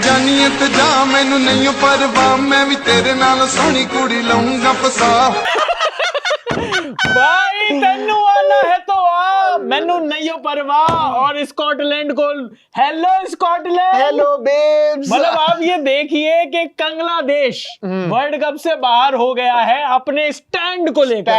जानी ते जा मैनू नहीं परवाह मैं भी तेरे नाल सोहनी कुड़ी लाऊंगा फसा भाई तेनू आना है तो आ, मैनू नहीं परवाह। और स्कॉटलैंड को हेलो स्कॉटलैंड, हेलो बेब्स। मतलब आप ये देखिए कि बांग्लादेश वर्ल्ड कप से बाहर हो गया है अपने स्टैंड को लेकर।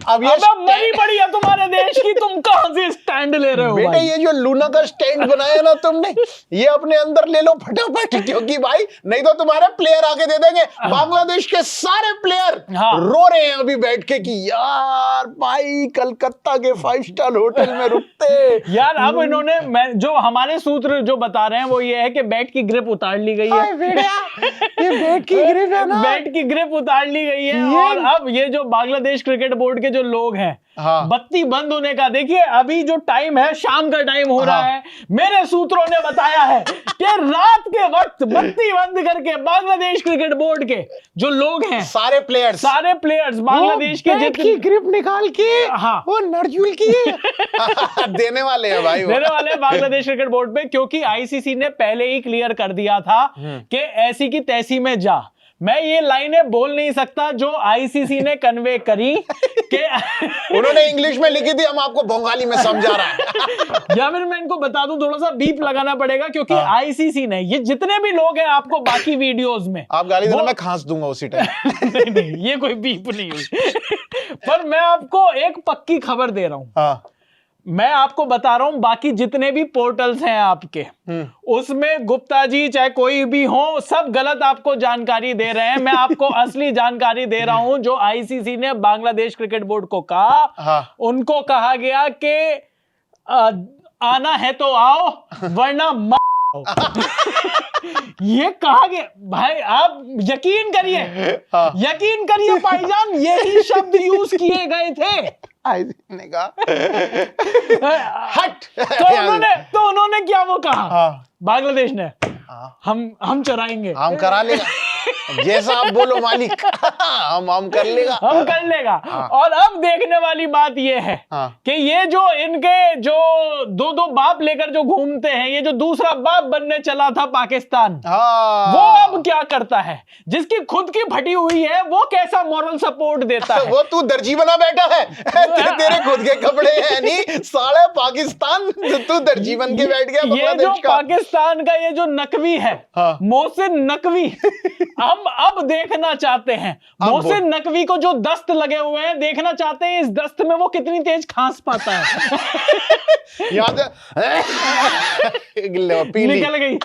अब ये मरी पड़ी है तुम्हारे देश की, तुम कहां से स्टैंड ले रहे हो बेटा? भाई? ये जो लूना का स्टैंड बनाया ना तुमने, ये अपने अंदर ले लो फटाफट, क्योंकि भाई नहीं तो तुम्हारे प्लेयर आके दे देंगे। बांग्लादेश के सारे प्लेयर रो रहे हैं अभी बैठ के कि यार भाई कलकत्ता के 5 स्टार होटल में रुकते यार। अब इन्होंने जो हमारे सूत्र जो बता रहे हैं वो ये है कि बैट की ग्रिप उतार ली गई है। ये बैट की ग्रिप है ना, बैट की ग्रिप उतार ली गई है। और अब ये जो बांग्लादेश क्रिकेट बोर्ड के जो लोग हैं, बत्ती बंद होने का देखिए अभी जो टाइम है, शाम का टाइम हो रहा है। मेरे सूत्रों ने बताया है कि रात के वक्त बत्ती बंद करके बांग्लादेश क्रिकेट बोर्ड के जो लोग हैं, सारे प्लेयर्स बांग्लादेश के जितनी ग्रिप निकाल के वो नरजुल की देने वाले हैं भाई, देने वाले हैं बांग्लादेश क्रिकेट बोर्ड पे, क्योंकि आईसीसी ने पहले ही क्लियर कर दिया था कि ऐसी की तैसी में जा। मैं ये लाइनें बोल नहीं सकता जो आईसीसी ने कन्वे करी कि उन्होंने इंग्लिश में लिखी थी, हम आपको बंगाली में समझा रहा है। या फिर मैं इनको बता दूं, थोड़ा सा बीप लगाना पड़ेगा क्योंकि आईसीसी ने ये जितने भी लोग हैं आपको बाकी वीडियोस में आप गाली देना, मैं खांस दूंगा उसी टाइम। नहीं, ये कोई बीप नहीं हुई। पर मैं आपको एक पक्की खबर दे रहा हूं। मैं आपको बता रहा हूं, बाकी जितने भी पोर्टल्स हैं आपके, उसमें गुप्ता जी चाहे कोई भी हो, सब गलत आपको जानकारी दे रहे हैं। मैं आपको असली जानकारी दे रहा हूं जो आईसीसी ने बांग्लादेश क्रिकेट बोर्ड को कहा। उनको कहा गया कि आना है तो आओ वरना ये कहा गया। भाई आप यकीन करिए भाईजान, यही शब्द यूज किए गए थे। ने कहा हट। तो उन्होंने क्या वो कहा, बांग्लादेश ने हम चराएंगे, हम करा लेगा, जैसा आप बोलो मालिक, हम कर लेगा। और अब देखने वाली बात यह है कि ये जो इनके जो दो बाप लेकर जो घूमते हैं, ये जो दूसरा बाप बनने चला था पाकिस्तान, वो अब क्या करता है? जिसकी खुद की फटी हुई है वो कैसा मॉरल सपोर्ट देता है? वो तू दर्जी बना बैठा है, तेरे खुद के कपड़े हैं नहीं, साले पाकिस्तान तू दर्जी बन के बैठ गया। ये जो पाकिस्तान का ये जो नकवी है, मोहसिन नकवी, हम अब देखना चाहते हैं मोहसिन नकवी को जो दस्त लगे हुए हैं, देखना चाहते हैं इस दस्त में वो कितनी तेज खांस पाता है। याद निकल गई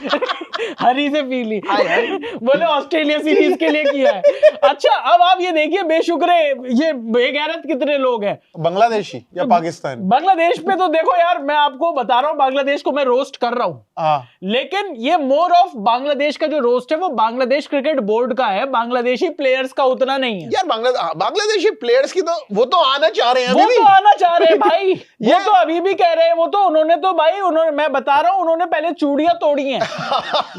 हरी से पीली, बोले ऑस्ट्रेलिया सीरीज के लिए किया है। अच्छा अब आप ये देखिए बेशुक्रे, ये बेगैरत कितने लोग हैं बांग्लादेशी या पाकिस्तान। बांग्लादेश पे तो देखो यार, मैं आपको बता रहा हूं, बांग्लादेश को मैं रोस्ट कर रहा हूं, लेकिन ये मोर ऑफ बांग्लादेश का जो रोस्ट है वो बांग्लादेश क्रिकेट बोर्ड का है, बांग्लादेशी प्लेयर्स का उतना नहीं है यार। बांग्लादेशी प्लेयर्स की तो वो तो आना चाह रहे हैं, वो तो आना चाह रहे हैं भाई। वो तो अभी भी कह रहे हैं, वो तो उन्होंने तो भाई मैं बता रहा हूं, उन्होंने पहले चूड़ियां तोड़ी हैं।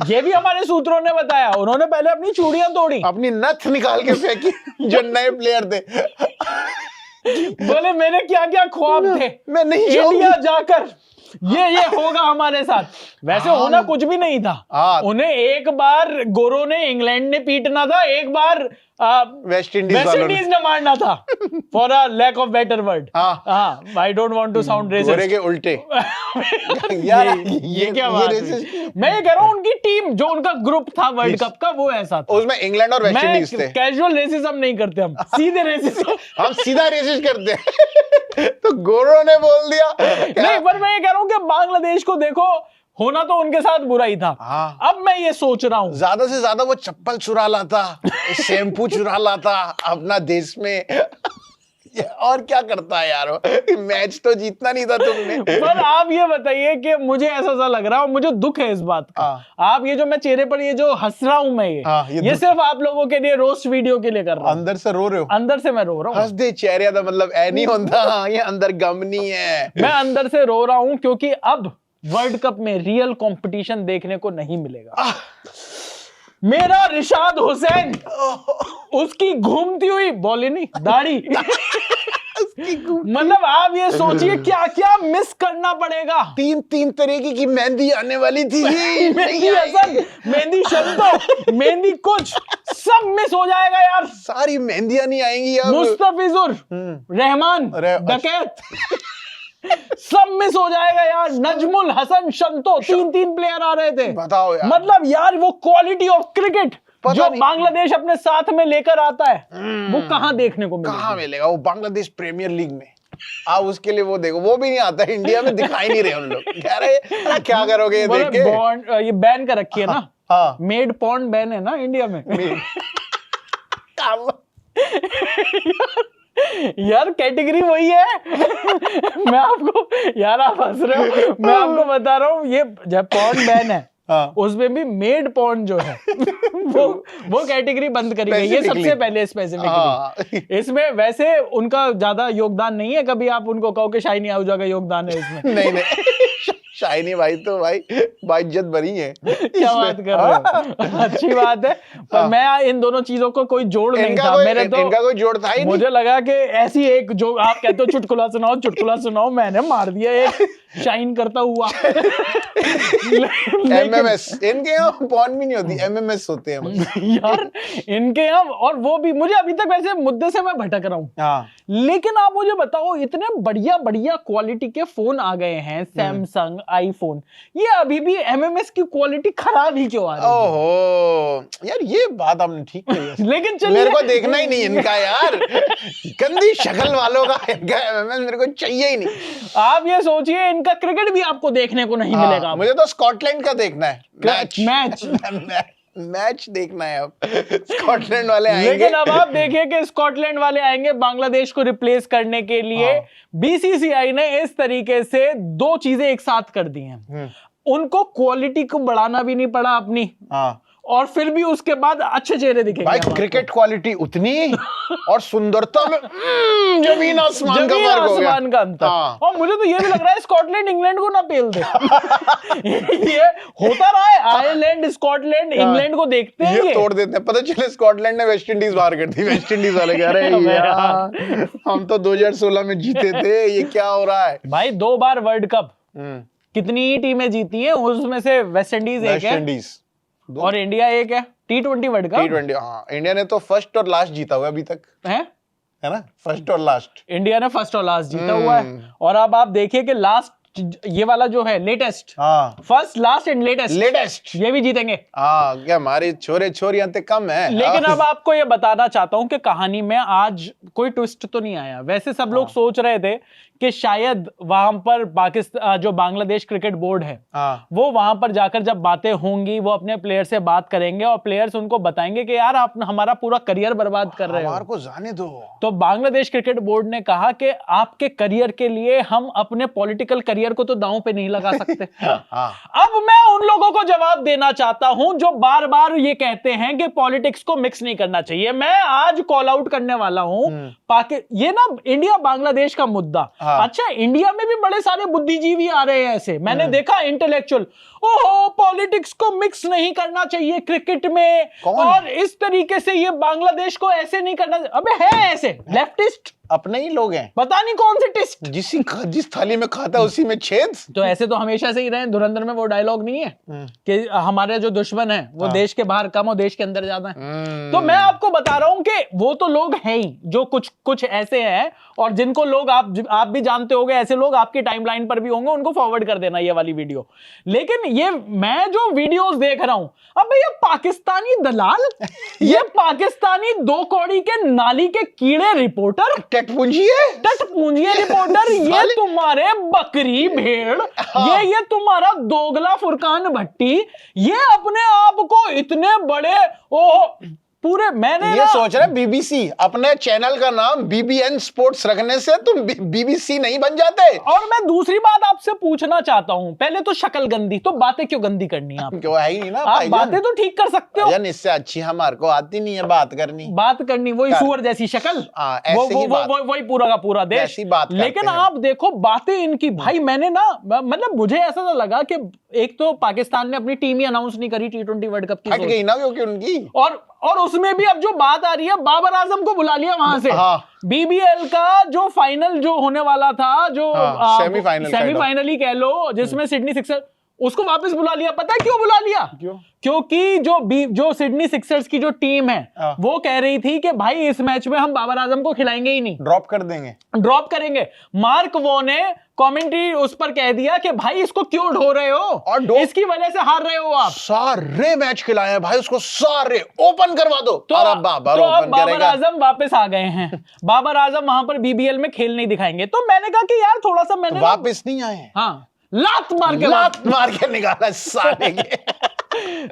ये भी हमारे सूत्रों ने बताया, उन्होंने पहले अपनी चूड़ियां तोड़ी, अपनी नथ निकाल के फेंकी जो नए प्लेयर थे। बोले मेरे क्या क्या ख्वाब थे, मैं नहीं इंडिया जाकर ये होगा हमारे साथ। वैसे होना कुछ भी नहीं था, उन्हें एक बार गोरों ने, इंग्लैंड ने पीटना था, एक बार वेस्ट इंडीज ने मारना था, for a lack of better word. I don't want to sound racist. गोरे के उल्टे। यार ये क्या बात है? मैं ये कह रहा हूं उनकी टीम जो उनका ग्रुप था वर्ल्ड कप का, वो ऐसा था, उसमें इंग्लैंड और वेस्ट इंडीज थे। कैजुअल रेसिज्म नहीं करते हम, सीधे रेसिज्म हम सीधा रेसिस्ट करते हैं। तो गोरों ने बोल दिया नहीं, पर मैं ये कह रहा हूं कि बांग्लादेश को देखो, होना तो उनके साथ बुरा ही था। अब मैं ये सोच रहा हूं, ज्यादा से ज्यादा वो चप्पल चुरा लाता, शैम्पू चुरा लाता अपना देश में, और क्या करता है यार? मैच तो जीतना नहीं था तुमने। पर आप ये बताइए कि मुझे ऐसा सा लग रहा है, मुझे दुख है इस बात का। आप ये जो मैं चेहरे पर ये जो हंस रहा हूं मैं, ये सिर्फ आप लोगों के लिए रोस्ट वीडियो के लिए कर रहा हूं। अंदर से रो रहे हो? अंदर से मैं रो रहा हूं। हंस दे चेहरे का मतलब ऐ नहीं होता, ये अंदर गम नहीं है। मैं अंदर से रो रहा हूं क्योंकि अब वर्ल्ड कप में रियल कंपटीशन देखने को नहीं मिलेगा। मेरा रिशाद हुसैन, उसकी घूमती हुई बॉल नहीं दाढ़ी मतलब आप ये सोचिए क्या क्या मिस करना पड़ेगा। 3 तरीके की मेहंदी आने वाली थी। मेहंदी हसन, मेहंदी शब्दो, मेहंदी कुछ सब मिस हो जाएगा यार। सारी मेहंदियां नहीं आएंगी अब। मुस्तफिजुर रहमान डकैत सब मिस हो जाएगा यार। नजमुल हसन शंतो 3 प्लेयर आ रहे थे। बताओ यार, मतलब यार वो क्वालिटी ऑफ क्रिकेट जो नहीं। बांग्लादेश अपने साथ में लेकर आता है वो कहाँ देखने को मिलेगा? कहाँ मिलेगा? वो बांग्लादेश प्रीमियर लीग में आप उसके लिए वो देखो, वो भी नहीं आता है इंडिया में, दिखाई नहीं रहे उन लोग। कह रहे क्या करोगे ये देख के? ये बैन कर रखी है ना। हाँ, मेड पॉर्न बैन है ना इंडिया में। यार कैटेगरी वही है। मैं आपको, यार आप हंस रहे हो, मैं आपको बता रहा हूँ, ये जब पॉर्न बैन है उसमें भी मेड पॉर्न जो है वो कैटेगरी बंद करी गई है सबसे पहले स्पेसिफिकली। इसमें वैसे उनका ज्यादा योगदान नहीं है, कभी आप उनको कहो कि शाइनी आहूजा का योगदान है इसमें। नहीं शाइनी भाई तो भाई इज्जत बनी है। क्या बात कर रहे हो? अच्छी बात है, पर मैं इन दोनों चीजों को कोई जोड़ नहीं था मेरे तो। इनका कोई जोड़ था ही नहीं। मुझे लगा कि ऐसी एक जो आप कहते हो चुटकुला सुनाओ, मैंने मार दिया एक शाइन करता हुआ। एमएमएस इनके यहाँ पॉन भी नहीं होती, एमएमएस होते हैं यार इनके यहाँ। और वो भी मुझे अभी तक वैसे मुद्दे से मैं भटक रहा हूँ, लेकिन आप मुझे बताओ इतने बढ़िया क्वालिटी के फोन आ गए हैं, सैमसंग आईफोन, ये अभी भी एमएमएस की क्वालिटी खराब ही क्यों आ रही है? ओहो यार ये बात आपने ठीक कही। लेकिन चलिए, मेरे को देखना ही नहीं इनका यार, गंदी शक्ल वालों का एमएमएस मेरे को चाहिए ही नहीं। आप ये सोचिए इनका क्रिकेट भी आपको देखने को नहीं मिलेगा। मुझे तो स्कॉटलैंड का देखना है मैच देखना है। अब स्कॉटलैंड वाले आएंगे। लेकिन अब आप देखिए कि स्कॉटलैंड वाले आएंगे बांग्लादेश को रिप्लेस करने के लिए। बीसीसीआई ने इस तरीके से 2 चीजें एक साथ कर दी हैं। उनको क्वालिटी को बढ़ाना भी नहीं पड़ा अपनी, और फिर भी उसके बाद अच्छे चेहरे दिखेंगे। भाई क्रिकेट क्वालिटी उतनी और सुंदरता में जमीन आसमान का फर्क हो गया। का अंतर। और मुझे तो ये भी लग रहा है स्कॉटलैंड इंग्लैंड को ना पेल दे। ये होता रहा है, आयरलैंड स्कॉटलैंड इंग्लैंड को देखते हैं, ये तोड़ देते हैं। पता चले स्कॉटलैंड ने वेस्ट इंडीज बाहर कर दी। वेस्ट इंडीज वाले कह रहे हैं यार हम तो 2016 में जीते थे, ये क्या हो रहा है? भाई 2 बार वर्ल्ड कप कितनी टीमें जीती हैं, उसमें से वेस्ट इंडीज एक है और इंडिया एक है। T20 वर्ल्ड कप, T20 हाँ, इंडिया ने तो फर्स्ट और लास्ट जीता हुआ अभी तक है ना? फर्स्ट और लास्ट इंडिया ने फर्स्ट और लास्ट जीता हुआ है। और अब आप देखिए कि लास्ट ये वाला जो है latest, first last and latest ये भी जीतेंगे। क्या हमारे छोरे छोरियां तो कम है। लेकिन अब आपको ये बताना चाहता हूं कि कहानी में आज कोई ट्विस्ट तो नहीं आया। वैसे सब लोग सोच रहे थे कि शायद वहां पर पाकिस्तान जो बांग्लादेश क्रिकेट बोर्ड है वो वहां पर जाकर जब बातें होंगी वो अपने प्लेयर से बात करेंगे और प्लेयर्स उनको बताएंगे कि यार आप हमारा पूरा करियर बर्बाद कर रहे हो, हमारे को जाने दो। तो बांग्लादेश क्रिकेट बोर्ड ने कहा कि आपके करियर के लिए हम अपने पॉलिटिकल करियर को तो दांव पे नहीं लगा सकते। अब मैं उन लोगों को जवाब देना चाहता हूं जो बार बार ये कहते हैं कि पॉलिटिक्स को मिक्स नहीं करना चाहिए। मैं आज कॉल आउट करने वाला हूं ये ना इंडिया बांग्लादेश का मुद्दा। अच्छा इंडिया में भी बड़े सारे बुद्धिजीवी आ रहे हैं ऐसे, मैंने देखा इंटेलेक्चुअल, ओहो पॉलिटिक्स को मिक्स नहीं करना चाहिए क्रिकेट में, और इस तरीके से ये बांग्लादेश को ऐसे नहीं करना। अबे है ऐसे लेफ्टिस्ट अपने ही लोग हैं, पता नहीं कौन से टेस्ट, जिस थाली में खाता है उसी में छेद। तो ऐसे तो हमेशा से ही रहे। धुरंधर में वो डायलॉग नहीं है कि हमारे जो दुश्मन है वो देश के बाहर कम और देश के अंदर ज्यादा है। तो मैं आपको बता रहा हूं कि वो तो लोग हैं ही जो कुछ ऐसे हैं, और जिनको लोग आप भी जानते होंगे, ऐसे लोग आपकी टाइमलाइन पर भी होंगे, उनको फॉरवर्ड कर देना ये वाली वीडियो। लेकिन ये मैं जो वीडियोस देख रहा हूं, अब ये पाकिस्तानी दलाल, ये पाकिस्तानी 2 कौड़ी के नाली के कीड़े रिपोर्टर, टटपूंजिए रिपोर्टर, ये तुम्हारे बकरी भेड़, ये तुम्हारा दोगला फुरकान भट्टी, ये अपने आप को इतने बड़े पूरे, मैंने ये सोच रहे बीबीसी, अपने चैनल का नाम बीबीएन स्पोर्ट्स रखने से तुम बीबीसी नहीं बन जाते। और मैं दूसरी बात आपसे पूछना चाहता हूं, पहले तो शक्ल गंदी, तो बातें क्यों गंदी करनी है? क्यों है ही नहीं ना, आप बातें तो ठीक कर सकते हो। इससे अच्छी हमारे को आती नहीं है बात करनी, वही सुअर जैसी शक्ल, वही पूरा का पूरा देश। लेकिन आप देखो बातें इनकी, भाई मैंने ना मतलब मुझे ऐसा लगा कि एक तो पाकिस्तान ने अपनी टीम ही अनाउंस नहीं करी T20 वर्ल्ड कप की, हट गई ना क्योंकि उनकी, और उसमें भी अब जो बात आ रही है, बाबर आजम को बुला लिया वहां से। हाँ। बीबीएल का जो फाइनल जो होने वाला था, जो सेमीफाइनल ही कह लो, जिसमें सिडनी सिक्सर, उसको वापस बुला लिया। पता है क्यों बुला लिया? क्योंकि जो सिडनी सिक्सर्स की जो टीम है वो कह रही थी कि भाई इस मैच में हम बाबर आजम को खिलाएंगे ही नहीं, ड्रॉप कर देंगे, ड्रॉप करेंगे। मार्क वो ने कमेंट्री उस पर कह दिया कि भाई इसको क्यों ढो रहे हो, और इसकी वजह से हार रहे हो आप। सारे मैच खिलाए हैं भाई उसको, सारे ओपन करवा दो। तो अब बाबर आजम वापस आ गए हैं। बाबर आजम वहां पर बीबीएल में खेल नहीं दिखाएंगे। तो मैंने कहा कि यार थोड़ा सा मैंने वापस नहीं आए, हाँ, लात मार के निकाला साले के।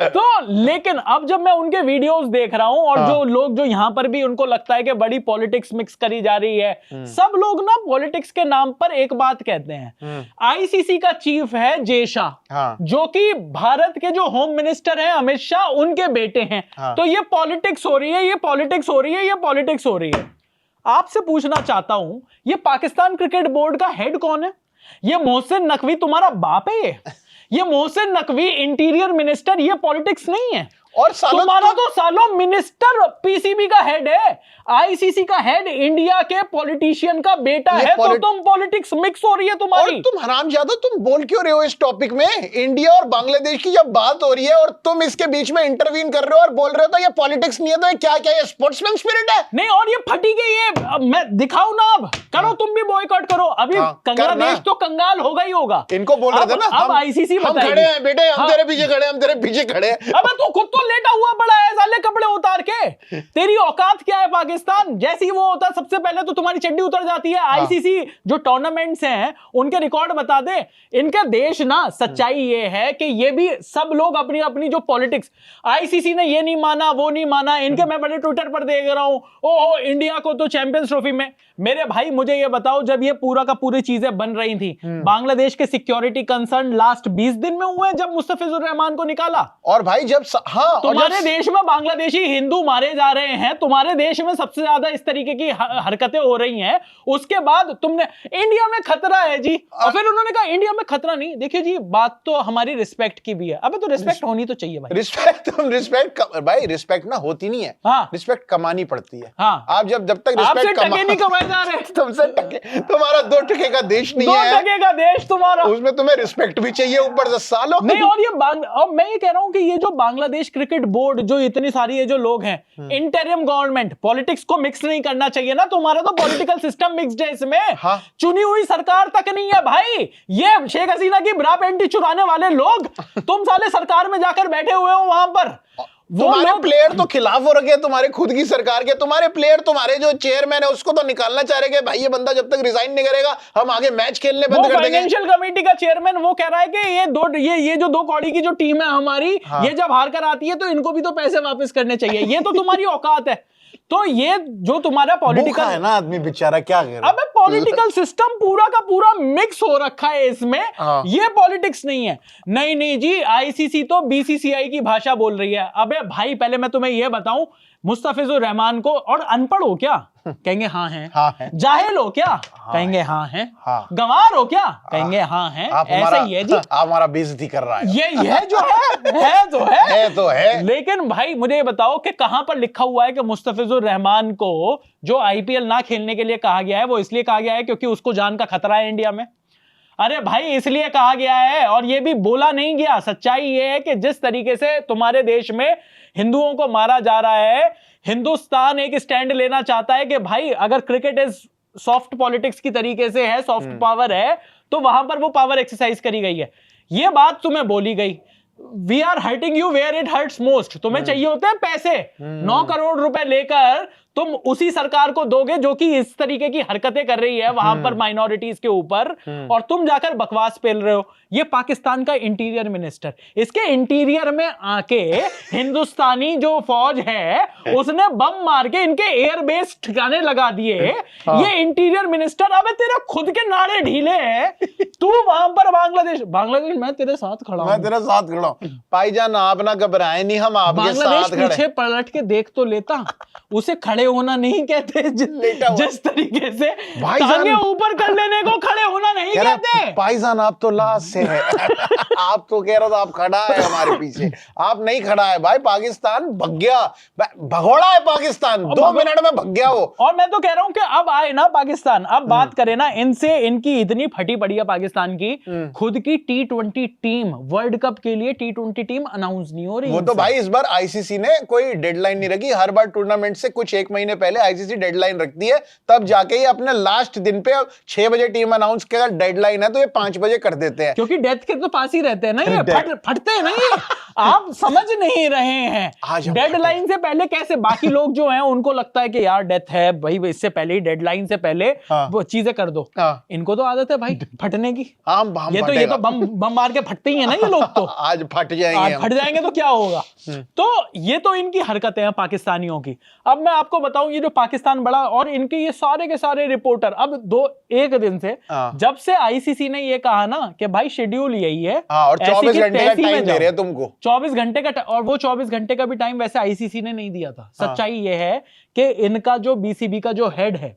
तो लेकिन अब जब मैं उनके वीडियोस देख रहा हूं, और जो लोग जो यहां पर भी उनको लगता है कि बड़ी पॉलिटिक्स मिक्स करी जा रही है, सब लोग ना पॉलिटिक्स के नाम पर एक बात कहते हैं। आईसीसी का चीफ है जे शाह, जो कि भारत के जो होम मिनिस्टर हैं अमित शाह, उनके बेटे हैं। तो ये पॉलिटिक्स हो रही है, ये पॉलिटिक्स हो रही है, ये पॉलिटिक्स हो रही है। आपसे पूछना चाहता हूं, ये पाकिस्तान क्रिकेट बोर्ड का हेड कौन है? ये मोहसिन नकवी तुम्हारा बाप है? ये मोहसिन नकवी इंटीरियर मिनिस्टर, ये पॉलिटिक्स नहीं है। और तुम्हारा तो सालों मिनिस्टर पीसीबी का हेड है, आईसीसी का हेड इंडिया के पॉलिटिशियन का बेटा है। तो तुम पॉलिटिक्स मिक्स हो रही है तुम्हारी। और तुम हरामजादा, तुम बोल क्यों रहे हो इस टॉपिक में? इंडिया और बांग्लादेश की जब बात हो रही है और तुम इसके बीच में इंटरवीन कर रहे हो और बोल रहे हो तो ये पॉलिटिक्स नहीं है, तो ये क्या क्या ये स्पोर्ट्समैन स्पिरिट है? नहीं, और ये फटी गई है। मैं दिखाऊं ना, अब करो, तुम भी बॉयकॉट करो। अभी बांग्लादेश तो कंगाल होगा ही होगा। इनको बोल रहे थे ना, अब आईसीसी हम खड़े हैं बेटे, हम तेरे पीछे खड़े, हम तेरे पीछे खड़े। अब तू खुद तो लेटा हुआ पड़ा है साले, कपड़े उतार के। तेरी औकात क्या है पाकिस्तान? जैसे ही वो होता है सबसे पहले तो तुम्हारी चड्डी उतर जाती है। आईसीसी जो टूर्नामेंट्स हैं उनके रिकॉर्ड बता दे। इनका देश ना, सच्चाई ये है कि ये भी सब लोग अपनी अपनी जो पॉलिटिक्स, आईसीसी ने ये नहीं माना, वो नहीं माना, इनके मैं बड़े ट्विटर पर देख रहा हूं, ओहो इंडिया को तो चैंपियंस ट्रॉफी में। मेरे भाई मुझे ये बताओ, जब ये पूरा का पूरी चीजें बन रही थी, बांग्लादेश के सिक्योरिटी कंसर्न लास्ट 20 दिन में हुए जब मुस्तफिजुर रहमान को निकाला। और भाई जब तुम्हारे देश में बांग्लादेशी हिंदू मारे जा रहे हैं, तुम्हारे देश में सबसे ज्यादा इस तरीके की हरकतें हो रही हैं, उसके बाद तुमने इंडिया में खतरा है जी, और फिर उन्होंने कहा इंडिया में खतरा नहीं। देखिए जी, बात तो हमारी रिस्पेक्ट की भी है। अबे तो रिस्पेक्ट होनी तो चाहिए भाई। रिस्पेक्ट भाई, रिस्पेक्ट ना होती नहीं है। हाँ, रिस्पेक्ट कमानी पड़ती है। हाँ, आप जब तक रिस्पेक्ट नहीं कमाए जा रहे, तुमसे टके, तुम्हारा 2 टके का देश नहीं है, 2 टके का देश तुम्हारा, उसमें तुम्हें रिस्पेक्ट भी चाहिए ऊपर से सालों नहीं। और मैं ये कह रहा हूं कि ये जो बांग्लादेश क्रिकेट बोर्ड, जो इतनी सारी ये जो लोग हैं, इंटरिम गवर्नमेंट, पॉलिटिक्स को मिक्स नहीं करना चाहिए ना। तुम्हारा तो पॉलिटिकल सिस्टम मिक्स्ड है इसमें। हाँ। चुनी हुई सरकार तक नहीं है भाई। ये शेख हसीना की ब्रा पेंटी चुराने वाले लोग, तुम साले सरकार में जाकर बैठे हुए हो वहां पर। तुम्हारे प्लेयर तो खिलाफ हो रखे, तुम्हारे खुद की सरकार के। तुम्हारे प्लेयर, तुम्हारे जो चेयरमैन है उसको तो निकालना चाह रहे हैं भाई, ये बंदा जब तक रिजाइन नहीं करेगा हम आगे मैच खेलने बंद कर देंगे। फाइनेंशियल कमेटी का चेयरमैन वो कह रहा है कि ये जो 2 कौड़ी की जो टीम है हमारी, हाँ, ये जब हार कर आती है तो इनको भी तो पैसे वापस करने चाहिए। ये तो तुम्हारी औकात है। तो ये जो तुम्हारा पॉलिटिकल है ना, आदमी बेचारा क्या करे। अबे पॉलिटिकल सिस्टम पूरा का पूरा मिक्स हो रखा है इसमें। हाँ। ये पॉलिटिक्स नहीं है। नहीं जी, आईसीसी तो बीसीसीआई की भाषा बोल रही है। अबे भाई पहले मैं तुम्हें यह बताऊं, मुस्तफिजुर रहमान को, और अनपढ़ हो क्या? कहेंगे हाँ हैं। हाँ है। जाहिल हो क्या? हाँ, कहेंगे हाँ हैं। हाँ। गंवार हो क्या? कहेंगे हाँ हैं। ऐसा ही है जी। आप हमारा बेइज्जती कर रहा है। ये जो है तो है। लेकिन भाई मुझे ये बताओ कि कहां पर लिखा हुआ है कि मुस्तफिजुर रहमान को जो आईपीएल ना खेलने के लिए कहा गया है, वो इसलिए कहा गया है क्योंकि उसको जान का खतरा है इंडिया में। अरे भाई इसलिए कहा गया है, और ये भी बोला नहीं गया। सच्चाई ये है कि जिस तरीके से तुम्हारे देश में हिंदुओं को मारा जा रहा है, हिंदुस्तान एक स्टैंड लेना चाहता है कि भाई अगर क्रिकेट इज सॉफ्ट पॉलिटिक्स की तरीके से है, सॉफ्ट पावर है, तो वहां पर वो पावर एक्सरसाइज करी गई है। ये बात तुम्हें बोली गई, we are hurting you where it hurts most. तुम्हें चाहिए होते हैं पैसे, 9 करोड़ रुपए लेकर तुम उसी सरकार को दोगे जो कि इस तरीके की हरकतें कर रही है वहां पर माइनॉरिटीज के ऊपर, और तुम जाकर बकवास पेल रहे हो। ये पाकिस्तान का इंटीरियर मिनिस्टर, इसके इंटीरियर में आके हिंदुस्तानी जो फौज है उसने बम मार के इनके एयरबेस ठिकाने लगा दिए। ये इंटीरियर मिनिस्टर, अबे तेरे खुद के नाड़े ढीले हैं, तू वहां पर बांग्लादेश मैं तेरे साथ खड़ा हूं, मैं तेरे साथ खड़ा हूं भाईजान, आप ना घबराएं, नहीं हम आपके साथ खड़े। पीछे पलट के देख तो लेता, उसे खड़े होना नहीं कहते, जिस तरीके से टांगे ऊपर कर लेने को खड़े होना नहीं कहते। भाईजान आप तो लास्ट से है आप तो कह रहे हो आप खड़ा है हमारे पीछे, आप नहीं खड़ा है भाई, पाकिस्तान भग गया, भगोड़ा है पाकिस्तान, 2 मिनट में भग गया वो। और मैं तो कह रहा हूं कि अब आए ना पाकिस्तान, अब बात करें ना इनसे, इनकी इतनी फटी पड़ी है पाकिस्तान की, खुद की T20 टीम, वर्ल्ड कप के लिए T20 टीम अनाउंस नहीं हो रही। वो तो भाई इस बार आईसीसी ने कोई डेडलाइन नहीं रखी, हर बार टूर्नामेंट से कुछ 1 महीने पहले आईसीसी डेडलाइन रखती है, तब जाके ही अपने लास्ट दिन पे 6 बजे टीम अनाउंस के, अगर डेडलाइन है तो ये 5 बजे कर देते हैं, क्योंकि डेथ के तो पास ही रहते हैं ना ये, फटते हैं ना ये। आप समझ नहीं रहे हैं, डेडलाइन से पहले कैसे, बाकी लोग जो हैं उनको लगता है कि यार डेथ है भाई, इससे पहले ही डेडलाइन से पहले वो चीजें कर दो, इनको तो आदत है भाई फटने की। ये तो बम मार के फटते ही है ना ये लोग, तो आज फट जाएंगे तो क्या होगा। तो ये तो इनकी हरकतें हैं पाकिस्तानियों की। अब मैं आपको बताऊं, ये जो पाकिस्तान बड़ा, और इनके ये सारे के सारे रिपोर्टर, अब एक दिन से जब से आईसीसी ने ये कहा ना कि भाई शेड्यूल यही है, और 24 घंटे का टाइम दे रहे हैं तुमको, 24 घंटे का, और वो 24 घंटे का भी टाइम वैसे आईसीसी ने नहीं दिया था। सच्चाई ये है कि इनका जो बीसीबी का जो हेड है,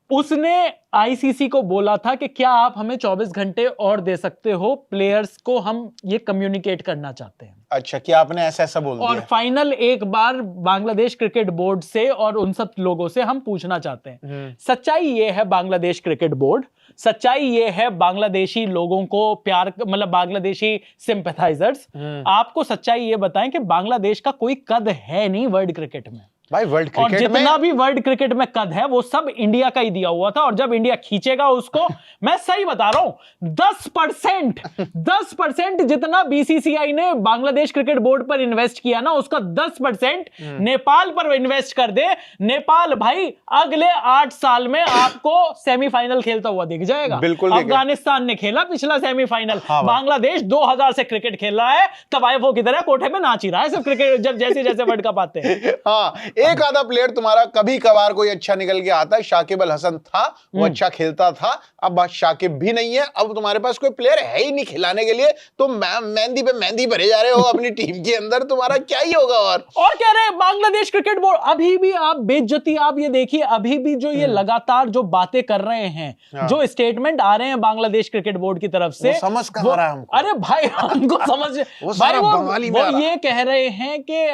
उसने आईसीसी को बोला था कि क्या आप हमें 24 घंटे और दे सकते हो, प्लेयर्स को हम ये कम्युनिकेट करना चाहते हैं। अच्छा, क्या आपने ऐसा बोल दिया? और फाइनल एक बार बांग्लादेश क्रिकेट बोर्ड से और उन सब लोगों से हम पूछना चाहते हैं। सच्चाई ये है, बांग्लादेश क्रिकेट बोर्ड, सच्चाई ये है, बांग्लादेशी लोगों को प्यार, मतलब बांग्लादेशी सिंपैथाइजर्स, आपको सच्चाई ये बताएं कि बांग्लादेश का कोई कद है नहीं वर्ल्ड क्रिकेट में भाई। वर्ल्ड क्रिकेट और जितना भी वर्ल्ड क्रिकेट में कद है वो सब इंडिया का ही दिया हुआ था, और जब इंडिया खींचेगा उसको मैं सही बता रहा हूं, 10% जितना बीसीसीआई ने बांग्लादेश क्रिकेट बोर्ड पर इन्वेस्ट किया ना, उसका 10% नेपाल पर इन्वेस्ट कर दे, नेपाल भाई अगले 8 साल में आपको सेमीफाइनल खेलता हुआ दिख जाएगा। बिल्कुल। अफगानिस्तान ने खेला पिछला सेमीफाइनल, बांग्लादेश 2000 से क्रिकेट खेल रहा है, तवाइफों की तरह कोठे में नाच ही रहा है सब क्रिकेट, जब जैसे जैसे वर्ल्ड कप आते हैं। हाँ, एक आधा प्लेयर तुम्हारा कभी कभार कोई अच्छा निकल के आता है, शाकिब अल हसन था, वो अच्छा खेलता था, अब शाकिब भी नहीं है, अब तुम्हारे पास कोई प्लेयर है ही नहीं खिलाने के लिए, तो मेहंदी पे मेहंदी भरे जा रहे हो अपनी टीम के अंदर, तुम्हारा क्या ही होगा। और कह रहे हैं बांग्लादेश क्रिकेट बोर्ड, अभी भी आप बेइज्जती, आप ये देखिए, अभी भी जो ये लगातार जो बातें कर रहे हैं, जो स्टेटमेंट आ रहे हैं बांग्लादेश क्रिकेट बोर्ड की तरफ से, समझ कहां रहा है हमको? अरे भाई हमको समझ भाई, वो ये कह रहे हैं कि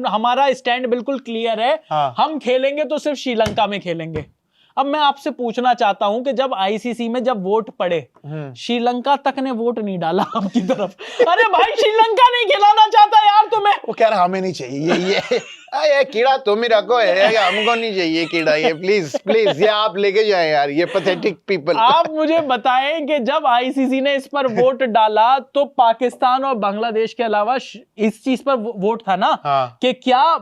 हमारा स्टैंड बिल्कुल क्लियर है, हम खेलेंगे तो सिर्फ श्रीलंका में खेलेंगे। अब मैं आपसे पूछना चाहता हूं कि जब आईसीसी में जब वोट पड़े, श्रीलंका तक ने वोट नहीं डाला आपकी तरफ। अरे भाई श्रीलंका नहीं खिलाना चाहता यार तुम्हें, वो कह रहा हमें नहीं चाहिए ये कीड़ा तुम ही रखो है, हमको नहीं चाहिए कीड़ा ये, प्लीज प्लीज ये आप लेके जाए यार, ये पैथेटिक पीपल। आप मुझे बताएं कि जब आईसीसी ने इस पर वोट डाला तो पाकिस्तान और बांग्लादेश के अलावा इस चीज पर वोट था ना, कि क्या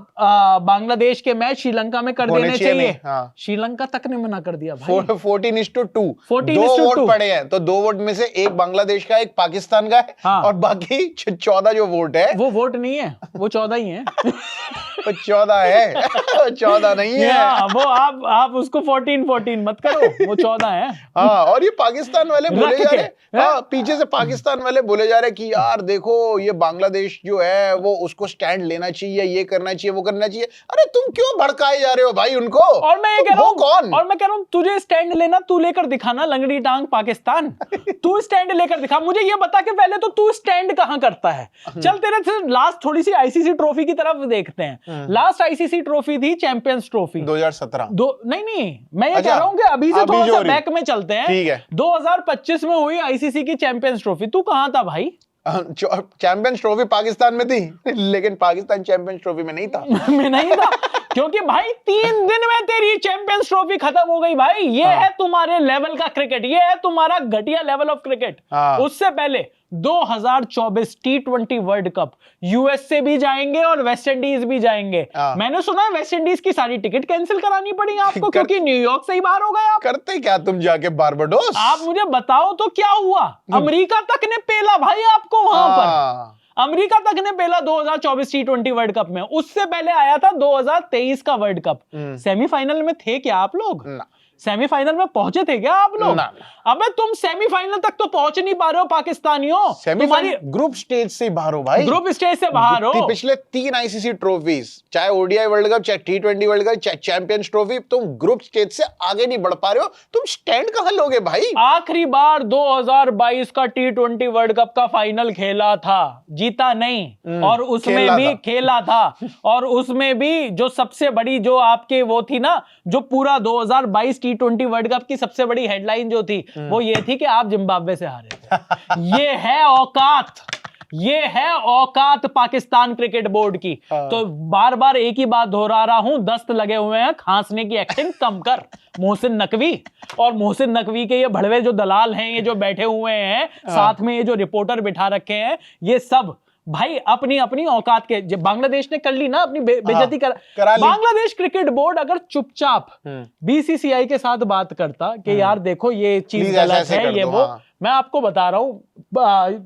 बांग्लादेश के मैच श्रीलंका में कर देने चाहिए। श्रीलंका तक ने मना कर दिया भाई। 14:2 दो वोट पड़े हैं, तो 2 वोट में से एक बांग्लादेश का, एक पाकिस्तान का है, और बाकी 14 जो वोट है वो वोट नहीं है, वो 14 ही है। 14 है 14 नहीं है, वो आप उसको 14 मत करो, वो 14 है। हाँ, और ये पाकिस्तान वाले बोले जा रहे, हाँ पीछे से पाकिस्तान वाले बोले जा रहे कि यार देखो ये बांग्लादेश जो है वो उसको स्टैंड लेना चाहिए, ये करना चाहिए, वो करना चाहिए। अरे तुम क्यों भड़काए जा रहे हो भाई उनको? और मैं ये कह रहा हूं, कौन? और मैं कह रहा हूं तुझे स्टैंड लेना, तू लेकर दिखाना, लंगड़ी टांग पाकिस्तान, तू स्टैंड लेकर दिखा। मुझे ये बता के पहले तो तू स्टैंड कहां करता है। चल तेरे से लास्ट थोड़ी सी आईसीसी ट्रॉफी की तरफ देखते हैं। लास्ट आईसीसी ट्रॉफी थी चैंपियंस ट्रॉफी 2017। नहीं मैं ये कह रहा हूं कि अभी से थोड़ा सा बैक में चलते हैं। ठीक है, 2025 में हुई आईसीसी की चैंपियंस ट्रॉफी, तू कहां था भाई? चैंपियंस ट्रॉफी पाकिस्तान में थी, लेकिन पाकिस्तान चैंपियंस ट्रॉफी में नहीं था। में नहीं था क्योंकि भाई 3 दिन में तेरी चैंपियंस ट्रॉफी खत्म हो गई भाई। ये है तुम्हारे लेवल का क्रिकेट, ये है तुम्हारा घटिया लेवल ऑफ क्रिकेट। उससे पहले 2024 T20 वर्ल्ड कप, यूएस से भी जाएंगे और वेस्ट इंडीज भी जाएंगे। मैंने सुना है वेस्ट इंडीज की सारी टिकट कैंसिल करानी पड़ी आपको क्योंकि न्यूयॉर्क से ही बाहर हो गए आप। करते क्या तुम जाके बारबाडोस? आप मुझे बताओ तो क्या हुआ? अमेरिका तक ने पेला भाई आपको वहां पर, अमेरिका तक ने पहला 2024 T20 वर्ल्ड कप में। उससे पहले आया था 2023 का वर्ल्ड कप। सेमीफाइनल में थे क्या आप लोग? सेमीफाइनल में पहुंचे थे क्या आप लोग? अबे तुम सेमीफाइनल तक तो पहुंच नहीं पा रहे हो पाकिस्तानियों। सेमीफाइनल ग्रुप स्टेज से बाहर हो भाई, ग्रुप स्टेज से बाहर हो। पिछले 3 आईसीसी ट्रॉफीज, चाहे ओडीआई वर्ल्ड कप, चाहे T20 वर्ल्ड कप, चाहे चैंपियंस ट्रॉफी, तुम ग्रुप स्टेज से आगे नहीं बढ़ पा रहे हो। तुम स्टैंड कहां लोगे भाई? आखिरी बार 2022 का T20 वर्ल्ड कप का फाइनल खेला था, जीता नहीं, और उसमें भी खेला था, और उसमें भी जो सबसे बड़ी जो आपके वो थी ना, जो पूरा 2022 T20 वर्ल्ड कप की सबसे बड़ी हेडलाइन जो थी वो ये थी कि आप जिम्बाब्वे से हारे थे। ये है औकात, ये है औकात पाकिस्तान क्रिकेट बोर्ड की। तो बार बार एक ही बात दोहरा रहा हूं, दस्त लगे हुए हैं, खांसने की एक्टिंग कम कर मोहसिन नकवी। और मोहसिन नकवी के ये भड़वे जो दलाल हैं, ये जो बैठे हुए हैं साथ में, ये जो रिपोर्टर बिठा रखे हैं, ये सब भाई अपनी अपनी औकात के। जब बांग्लादेश ने कर ली ना अपनी बेइज्जती करा ली। बांग्लादेश क्रिकेट बोर्ड अगर चुपचाप बीसीसीआई के साथ बात करता कि यार देखो ये चीज गलत है, ये वो, मैं आपको बता रहा हूं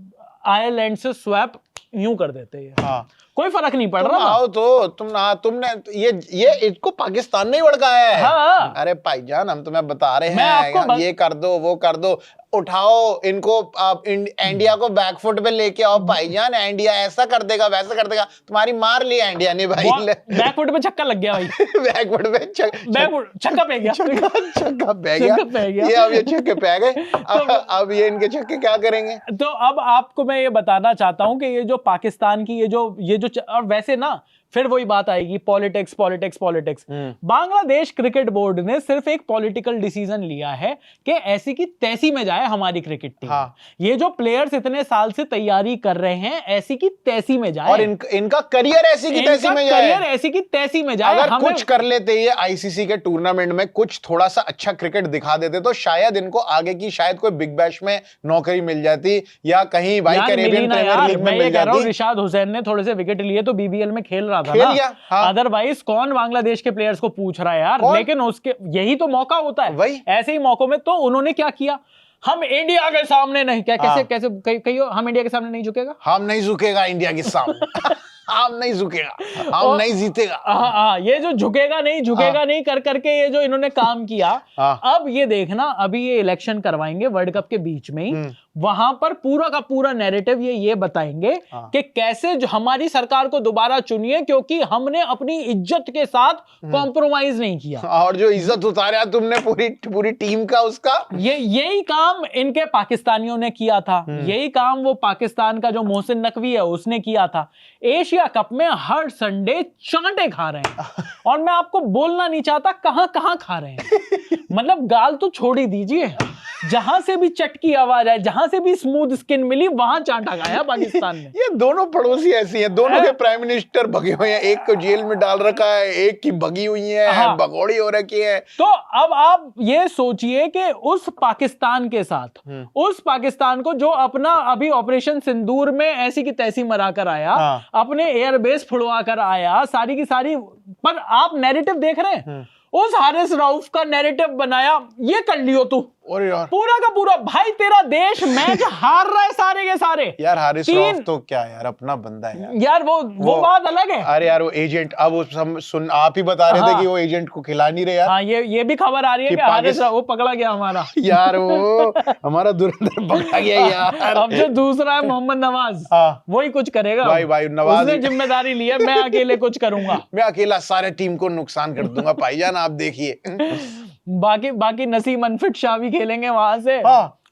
आयरलैंड से स्वैप यूं कर देते हैं, कोई फर्क नहीं पड़ रहा। आओ तो तुमने ये इसको पाकिस्तान ने भड़काया है। हाँ। अरे भाईजान हम तुम्हें बता रहे हैं, ये कर दो वो कर दो, उठाओ इनको, आप इंडिया को बैकफुट पे लेके आओ भाईजान, इंडिया ऐसा कर देगा वैसा कर देगा। तुम्हारी मार लिया इंडिया ने भाई, बैकफुट पे छक्का लग गया भाई। बैकफुट पे छक्का पे गया, छक्का पे गया। ये अब ये छक्के पे गए, अब ये इनके छक्के क्या करेंगे? तो अब आपको मैं ये बताना चाहता हूं कि ये जो पाकिस्तान की ये जो और वैसे ना फिर वही बात आएगी, politics politics politics. Bangladesh cricket board ने सिर्फ एक पॉलिटिकल डिसीजन लिया है कि ऐसी की तैसी में जाए हमारी क्रिकेट टीम। ये जो प्लेयर्स इतने साल से तैयारी कर रहे हैं, ऐसी की तैसी में जाए, और इनका करियर ऐसी की तैसी में जाए, करियर ऐसी की तैसी में जाए। अगर कुछ कर लेते ये आईसीसी के टूर्नामेंट में, कुछ थोड़ा सा अच्छा क्रिकेट दिखा देते, तो शायद इनको आगे की शायद कोई बिग बैश में नौकरी मिल जाती, या कहीं भाई कैरेबियन प्रीमियर लीग में मिल जाती। रिशाद हुसैन ने थोड़े से विकेट लिए तो बीबीएल में खेल रहा था ना। हाँ। अदरवाइज कौन बांग्लादेश के प्लेयर्स को पूछ रहा है यार? लेकिन उसके यही तो मौका होता है, वही ऐसे ही मौकों में। तो उन्होंने क्या किया, हम इंडिया के सामने नहीं, कैसे कहियो, हम इंडिया के सामने नहीं झुकेगा, हम नहीं झुकेगा इंडिया के सामने। हम नहीं झुकेगा, हम नहीं जीतेगा। ये जो झुकेगा नहीं कर करके ये जो इन्होंने काम किया, अब ये देखना, अभी ये इलेक्शन करवाएंगे वर्ल्ड कप के बीच में ही, वहां पर पूरा का पूरा नैरेटिव ये बताएंगे कि कैसे जो हमारी सरकार को दोबारा चुनिए, क्योंकि हमने अपनी इज्जत के साथ कॉम्प्रोमाइज नहीं किया। और जो इज्जत उतारा तुमने पूरी टीम का, उसका यही काम इनके पाकिस्तानियों ने किया था, यही काम वो पाकिस्तान का जो मोहसिन नकवी है उसने किया था। एशिया कप में हर संडे चांटे खा रहे हैं, और मैं आपको बोलना नहीं चाहता कहां खा रहे हैं। मतलब गाल तो छोड़ ही दीजिए, जहां से भी चटकी आवाज आए, जहां से भी स्मूथ स्किन मिली, वहां चांटा खाया पाकिस्तान ने। ये दोनों पड़ोसी ऐसी हैं, दोनों के प्राइम मिनिस्टर भगे हुए हैं, एक को जेल में डाल रखा है, एक की भगी हुई है, भगोड़ी हो रखी है। तो अब आप ये सोचिए कि उस पाकिस्तान के साथ, उस पाकिस्तान को जो अपना अभी ऑपरेशन सिंदूर में ऐसी की तैसी मरा कर आया, अपने एयरबेस फुड़वा कर आया, सारी की सारी, पर आप नैरेटिव देख रहे हैं, उस हारिस रऊफ का नैरेटिव बनाया, ये कर लियो तू, और यार पूरा का पूरा भाई तेरा देश मैच हार रहा है सारे के सारे। यार हारिस रऊफ तो क्या यार अपना बंदा है यार, वो बात अलग है। अरे यार वो एजेंट, अब सुन आप ही बता रहे थे कि वो एजेंट को खिला नहीं रहे यार। हाँ, ये भी खबर आ रही है कि हारिस रऊफ पकड़ा गया हमारा। यार वो हमारा धुरंधर पकड़ा गया यार। अब जो दूसरा है मोहम्मद नवाज, वही कुछ करेगा भाई नवाज ने जिम्मेदारी ली है, मैं अकेले कुछ करूंगा, मैं अकेला सारे टीम को नुकसान कर दूंगा भाईजान, आप देखिए। बाकी नसीम अनफिट शाह भी खेलेंगे वहां से।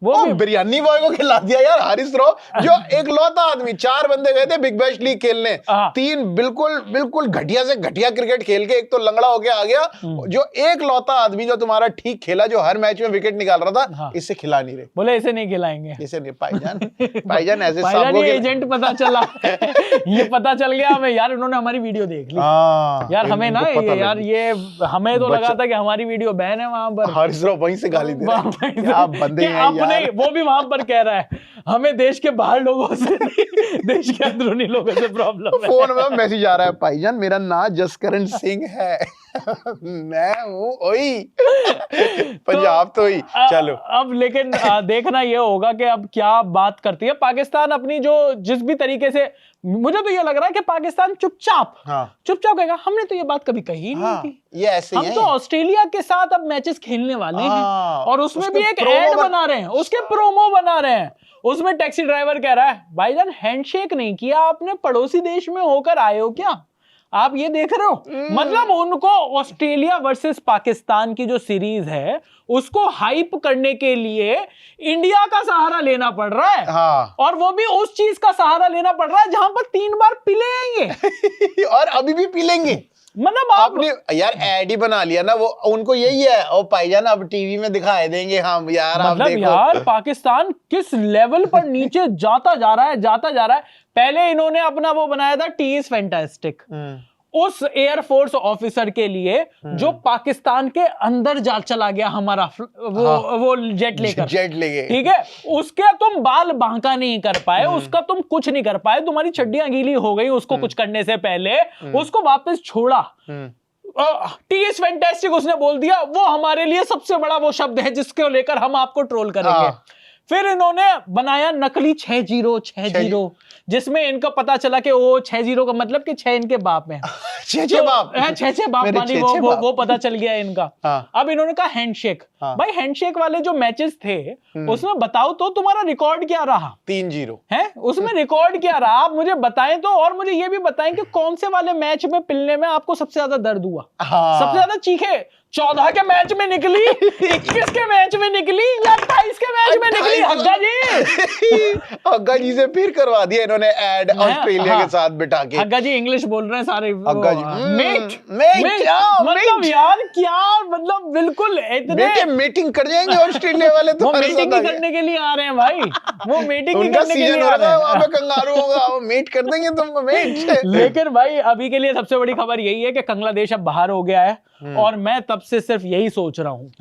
वो भी बिरयानी बॉय को खिला दिया यार हारिस रऊफ, जो एक लौता आदमी। 4 बंदे गए थे बिग बैश लीग खेलने, 3 बिल्कुल घटिया से घटिया क्रिकेट खेल के एक तो लंगड़ा होके आ गया, जो एक लौता आदमी जो तुम्हारा ठीक खेला, जो हर मैच में विकेट निकाल रहा था, इसे खिला नहीं रहे। बोले इसे नहीं खिलाएंगे, इसे नहीं। भाईजान ऐसे सबको एजेंट पता चला। ये पता चल गया हमें यार, उन्होंने हमारी वीडियो देख ली यार, हमें ना यार, ये हमें तो लगा था कि हमारी वीडियो बैन है वहां पर। हारिस रऊफ वहीं से गाली दे रहा है, आप बंदे हैं। नहीं, वो भी वहां पर कह रहा है हमें देश के बाहर लोगों से नहीं, देश के अंदरूनी लोगों से प्रॉब्लम है। फोन में मैसेज आ रहा है, भाईजान मेरा नाम जसकरण सिंह है। मैं हूँ ओई पंजाब तो ही चलो। अब लेकिन देखना ये होगा कि अब क्या बात करती है पाकिस्तान अपनी, जो जिस भी तरीके से, मुझे तो ये लग रहा है कि पाकिस्तान चुपचाप कहेगा हमने तो ये बात कभी कही ही नहीं थी, ये ऐसे हम तो ऑस्ट्रेलिया के साथ अब मैचेस खेलने वाले हैं और उसमें भी एक ऐड बना रहे हैं, उसके प्रोमो बना रहे हैं। उसमें टैक्सी ड्राइवर कह रहा है भाईजान हैंडशेक नहीं किया आपने, पड़ोसी देश में होकर आए हो क्या आप, ये देख रहे हो। मतलब उनको ऑस्ट्रेलिया वर्सेस पाकिस्तान की जो सीरीज है उसको हाइप करने के लिए इंडिया का सहारा लेना पड़ रहा है। और वो भी उस चीज का सहारा लेना पड़ रहा है जहां पर 3 बार पिलेंगे और अभी भी पिलेंगे। मतलब आपने यार ऐड ही बना लिया ना, वो उनको यही है और भाईजान अब टीवी में दिखाए देंगे हम यार। मतलब आप देखो यार पाकिस्तान किस लेवल पर नीचे जाता जा रहा है। पहले इन्होंने अपना वो बनाया था टी इज फैंटास्टिक, उस एयरफोर्स ऑफिसर के लिए जो पाकिस्तान के अंदर जा चला गया हमारा वो जेट लेकर, ठीक है, उसके तुम बाल बांका नहीं कर पाए, उसका तुम कुछ नहीं कर पाए, तुम्हारी चड्डियां गीली हो गई उसको कुछ करने से पहले, उसको वापस छोड़ा। टी इज फैंटास्टिक उसने बोल दिया, वो हमारे लिए सबसे बड़ा वो शब्द है जिसको लेकर हम आपको ट्रोल करेंगे। फिर इन्होंने बनाया नकली 6-0 जिसमें इनका पता चला कि वो 6-0 का मतलब कि 6 इनके बाप हैं, 6 बाप वाली वो पता चल गया इनका। अब इन्होंने कहा हैंडशेक। भाई हैंडशेक वाले जो मैचेस थे उसमें बताओ तो तुम्हारा रिकॉर्ड क्या रहा? 3-0 है उसमें रिकॉर्ड क्या रहा आप मुझे बताएं तो, और मुझे ये भी बताएं कि कौन से वाले मैच में पिलने में आपको सबसे ज्यादा दर्द हुआ, सबसे ज्यादा चीखे? 14 के मैच में निकली, 21 के मैच में निकली या 28 के मैच में निकली? हग्गा जी से फिर करवा दिया इन्होंने ऐड ऑस्ट्रेलिया के साथ बिठा के। हग्गा जी इंग्लिश बोल रहे हैं सारे। हग्गा जी मतलब यार क्या, मतलब बिल्कुल इतने मीटिंग कर जाएंगे ऑस्ट्रेलिया वाले तो मीटिंग करने के लिए आ रहे हैं भाई, वो मीटिंग करने के लिए आ रहे हैं। वहां पे कंगारू होगा, वो मीट कर देंगे तुमको मीट। लेकिन भाई अभी के लिए सबसे बड़ी खबर यही है कि बांग्लादेश अब बाहर हो गया है और मैं तब से सिर्फ यही सोच रहा हूँ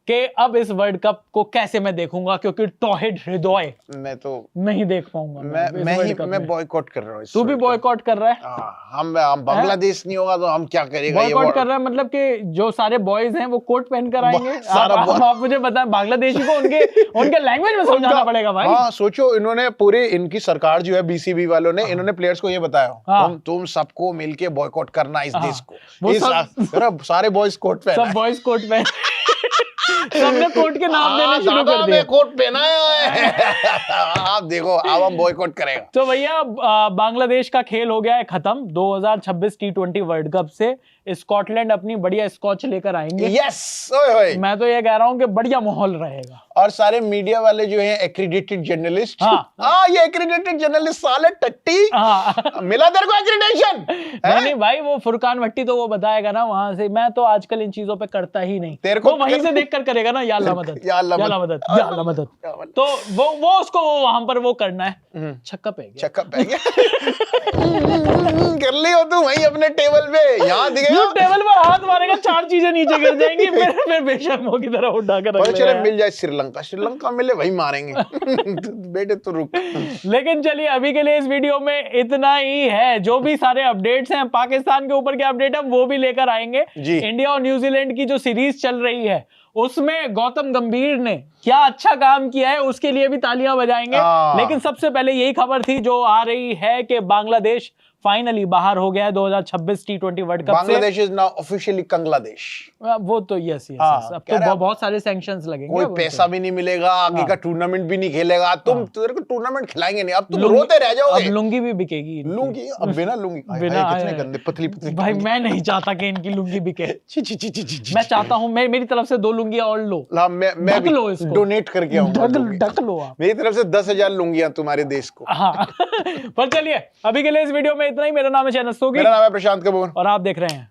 कि अब इस वर्ल्ड कप को कैसे मैं देखूंगा, क्योंकि तौहिद हृदय मैं तो नहीं देख पाऊंगा। मैं बॉयकॉट कर रहा हूँ। तू भी बॉयकॉट कर रहा है? हम बांग्लादेश नहीं होगा तो हम क्या करेगा? बॉयकॉट कर रहा है मतलब कि जो सारे बॉयज हैं वो कोट पहन कर आएंगे। आप मुझे बताएं, बांग्लादेशी को उनके लैंग्वेज में समझाना पड़ेगा भाई। हाँ सोचो, इन्होंने पूरी इनकी सरकार जो है बीसीबी वालों ने, इन्होंने प्लेयर्स को ये बताया तुम सबको मिलके बॉयकॉट करना इस देश को। सारे बॉयज कोट पहन, सब बॉयज कोट पहन सबने कोट के नाम देने शुरू कर दिए। कोट पहनाया है आप देखो, अब हम बॉयकॉट करेगा। तो भैया बांग्लादेश का खेल हो गया है खत्म। 2026 T20 वर्ल्ड कप से स्कॉटलैंड अपनी बढ़िया स्कॉच लेकर आएंगे। यस मैं तो ये कह रहा हूँ कि बढ़िया माहौल रहेगा। और सारे मीडिया वाले जो हैं एक्रीडेटेड जर्नलिस्ट, ये एक्रीडेटेड जर्नलिस्ट साले टट्टी मिला तेरे को एक्रीडेशन? नहीं भाई, वो फुरकान भट्टी तो वो बताएगा ना वहां से। मैं तो आजकल इन चीजों पे करता ही नहीं, तेरे को वहीं से देख कर करेगा ना, या अल्लाह मदद, या अल्लाह मदद। तो वो उसको वहां पर वो करना है, छक्का पे गया कर ली हो तू वहीं अपने टेबल पे, यहाँ दिखेगा टेबल पर हाथ मारेगा, 4 चीजें नीचे गिर जाएंगी, फिर बेशर्मों की तरह उठा कर रख लेगा। मिल जाए श्रीलंका मिले वही मारेंगे बेटे तो रुक। लेकिन चलिए अभी के लिए इस वीडियो में इतना ही है। जो भी सारे अपडेट्स हैं पाकिस्तान के ऊपर के अपडेट हम वो भी लेकर आएंगे। इंडिया और न्यूजीलैंड की जो सीरीज चल रही है उसमें गौतम गंभीर ने क्या अच्छा काम किया है उसके लिए भी तालियां बजाएंगे। लेकिन सबसे पहले यही खबर थी जो आ रही है कि बांग्लादेश फाइनली बाहर हो गया है 2026 T20 वर्ल्ड कप से। बांग्लादेश इज नाउ ऑफिशियली कंग्लादेश। वो तो यस अब तो बहुत सारे सैंक्शंस लगेंगे, कोई पैसा भी नहीं मिलेगा, आगे का टूर्नामेंट भी नहीं खेलेगा। तेरे को टूर्नामेंट खिलाएंगे नहीं, अब तुम रोते रह जाओगे। अब लुंगी भी बिकेगी, लुंगी अब बिना लुंगी कितने गंदे पतली भाई। मैं नहीं चाहता कि इनकी लुंगी बिके। मैं चाहता हूँ मेरी तरफ से 2 लुंगियां और लो। मैं डोनेट करके आऊंगा, ढक लो आप। मेरी तरफ से 10,000 लुंगियां तुम्हारे देश को। हाँ पर चलिए अभी के लिए इस वीडियो में इतना ही। मेरा नाम है शहनाज सोगी, मेरा नाम है प्रशांत कपूर और आप देख रहे हैं